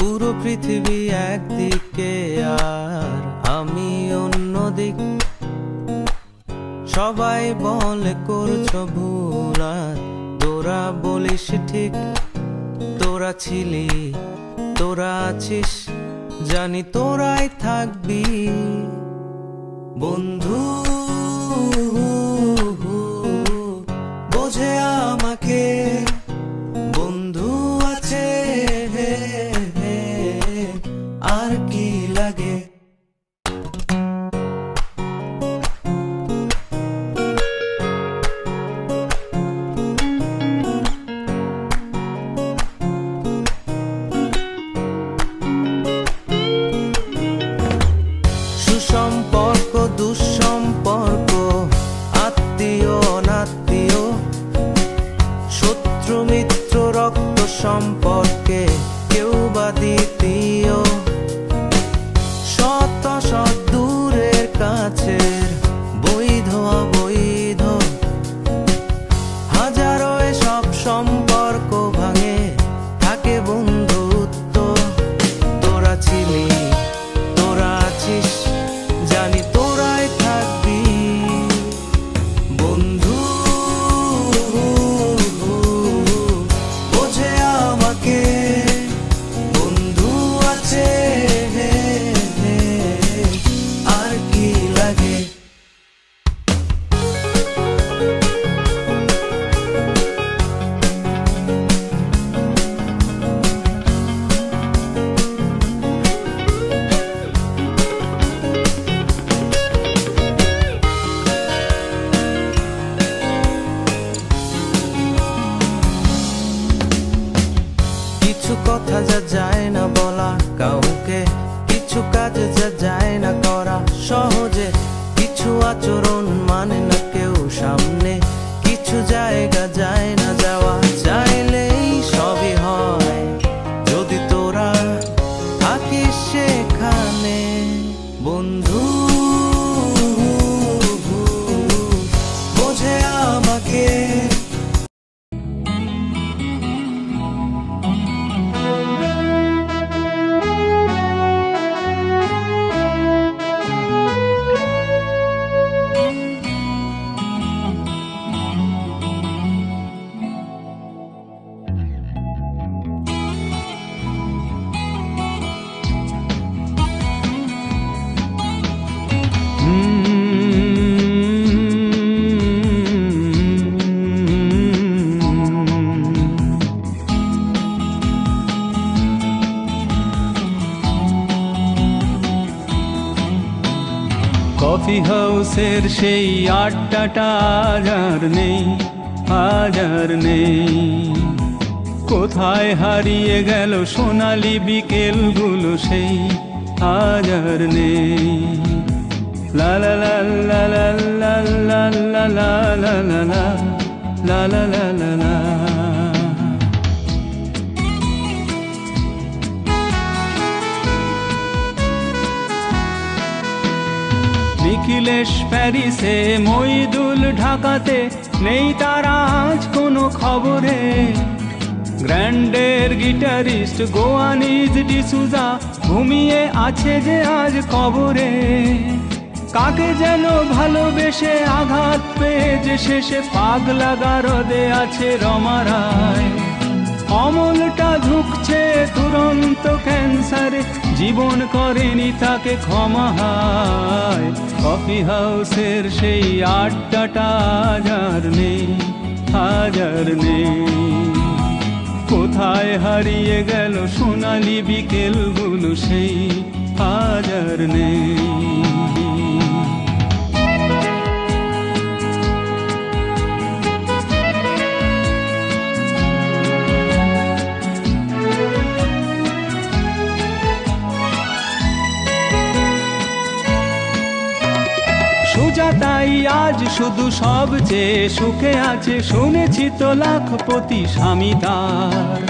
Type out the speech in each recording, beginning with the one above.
পুরো পৃথিবী একদিকে আর আমি অন্যদিক। সবাই বলে করছো ভুল আর তোরা বলিস ঠিক। তোরা ছিলি, তোরা আছিস, জানি তোরাই থাকবি বন্ধু। বোঝে আমাকে বন্ধু আছে, আর কি লাগে। সুসম্পর্ক দুঃসম্পর্ক, আত্মীয় অনাত্মীয়, শত্রু মিত্র রক্ত সম্পর্কে কেউ বা দ্বিতীয়। শত শত দূরের কাছের, বৈধ অবৈধ, হাজারো এসব সম্পর্ক ভাঙে, থাকে বন্ধুত্ব। তোরা ছিলি, তোরা আছিস, জানি তোরাই থাকবি বন্ধু। বোঝে আমাকে বন্ধু আছে, আর কি লাগে। কিছু কথা যা যায় না বলা কাউকে, কিছু কাজ যা যায় না করা সহজে, কিছু আচরণ মানে না কেউ সামনে, কিছু জায়গা যায় না যাওয়া, চাইলেই সবই হয় যদি তোরা থাকিস সেখানে বন্ধু। বোঝে আমাকে কফি হাউসের সেই আড্ডাটা আজ আর নেই, আজ আর নেই। কোথায় হারিয়ে গেল সোনালি বিকেলগুলো সেই, আজ আর নেই। লা লা লা লা লা লা লা লা লা লা লা লা লা লা লা লা। নিখিলেশ প্যারিসে, মইদুল ঢাকাতে, নেই তারা আজ কোনো খবরে। গ্র্যান্ডের গিটারিস্ট গোয়ানিজ ডিসুজা ঘুমিয়ে আছে যে আজ কবরে। কাকে যেন ভালোবেসে আঘাত পেয়ে যে শেষে পাগলা গারদে আছে রমা রায়। অমলটা ঝুঁকছে তুরন্ত ক্যান্সারে, জীবন করেনি তাকে ক্ষমা হায়। কফি হাউসের সেই আড্ডাটা আজ আর নেই, আজ আর নেই। কোথায় হারিয়ে গেল সোনালি বিকেলগুলো সেই, আজ আর নেই। সুজাতাই আজ শুধু সবচেয়ে সুখে আছে, শুনেছি তো লাখপতি স্বামী তার।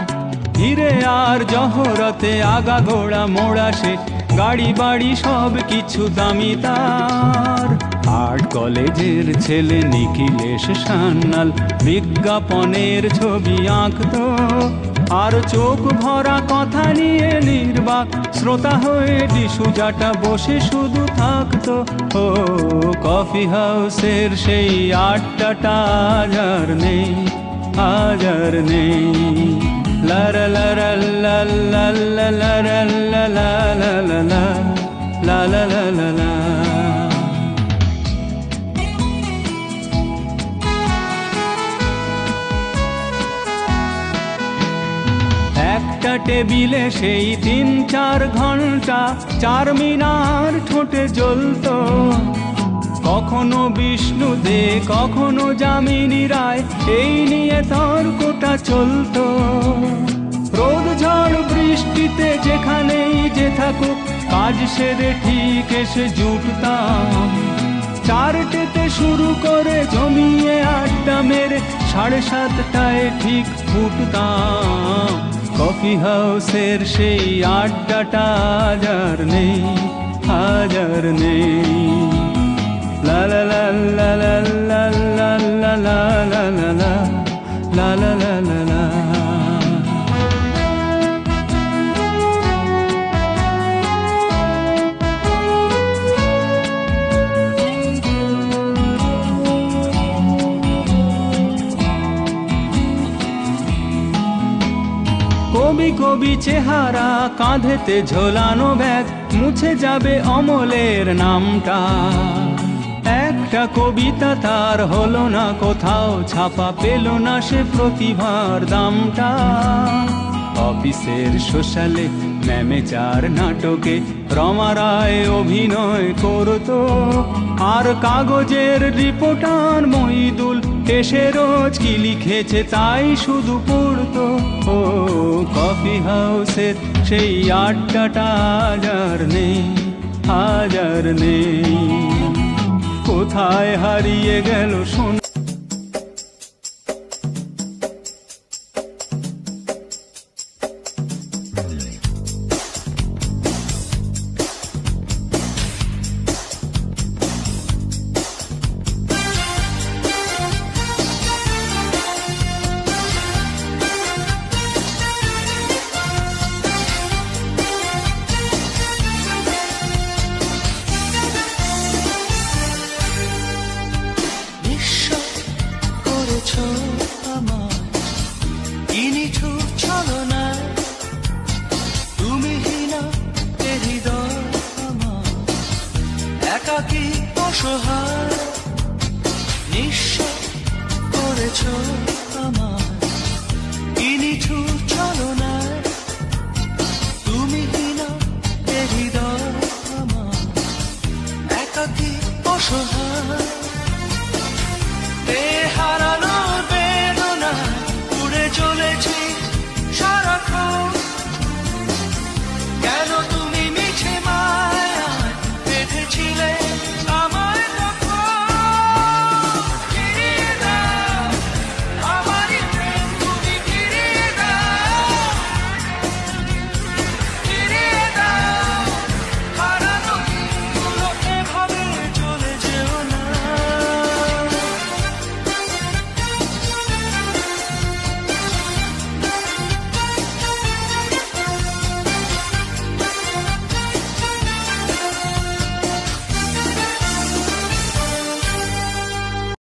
হিরে আর জহরতে আগাগোড়া মোড়া সে, গাড়ি বাড়ি সব কিছু দামি তার। আর্ট কলেজের ছেলে নিখিলেশ সান্যাল বিজ্ঞাপনের ছবি আঁকতো, আর চোখ ভরা কথা নিয়ে বেবাক শ্রোতা হয়ে ডিসুজাটা বসে শুধু থাকতো। ও কফি হাউসের সেই আড্ডাটা আজ আর নেই, আজ আর নেই। লারা লারা লা লা লা লারা লা লা লা লা লা লা লা লা লা। একটা টেবিলে সেই 3-4 ঘন্টা চারমিনার ঠোঁটে জ্বলতো। কখনো বিষ্ণু দে কখনো যামিনী রায়, এই নিয়ে তর্কটা চলতো। রোদ ঝড় বৃষ্টিতে যেখানেই যে থাকুক কাজ সেরে ঠিক এসে জুটতাম। 4টেতে শুরু করে জমিয়ে আড্ডা মেরে 7:30টায় ঠিক ফুটতাম। কফি হাউসের সেই আড্ডাটা আজ আর নেই, আজ আর নেই। লা লা লা লা লা লা লা লা লা লা লা লা লা লা লা লা। কবি কবি চেহারা, কাঁধেতে ঝোলানো ব্যাগ, মুছে যাবে অমলের নামটা। একটা কবিতা তার হলো না কোথাও ছাপা, পেল না সে প্রতিভার দামটা। অফিসের সোশ্যালে ম্যামেচার নাটকে রমা রায় অভিনয় করতো। আর কাগজের রিপোর্টার মহিদুল এসে রোজ কি লিখেছে তাই শুধু পড়তো। ও কফি হাউসের সেই আড্ডাটা আজ আর নেই, আজ আর নেই। কোথায় হারিয়ে গেল শোন।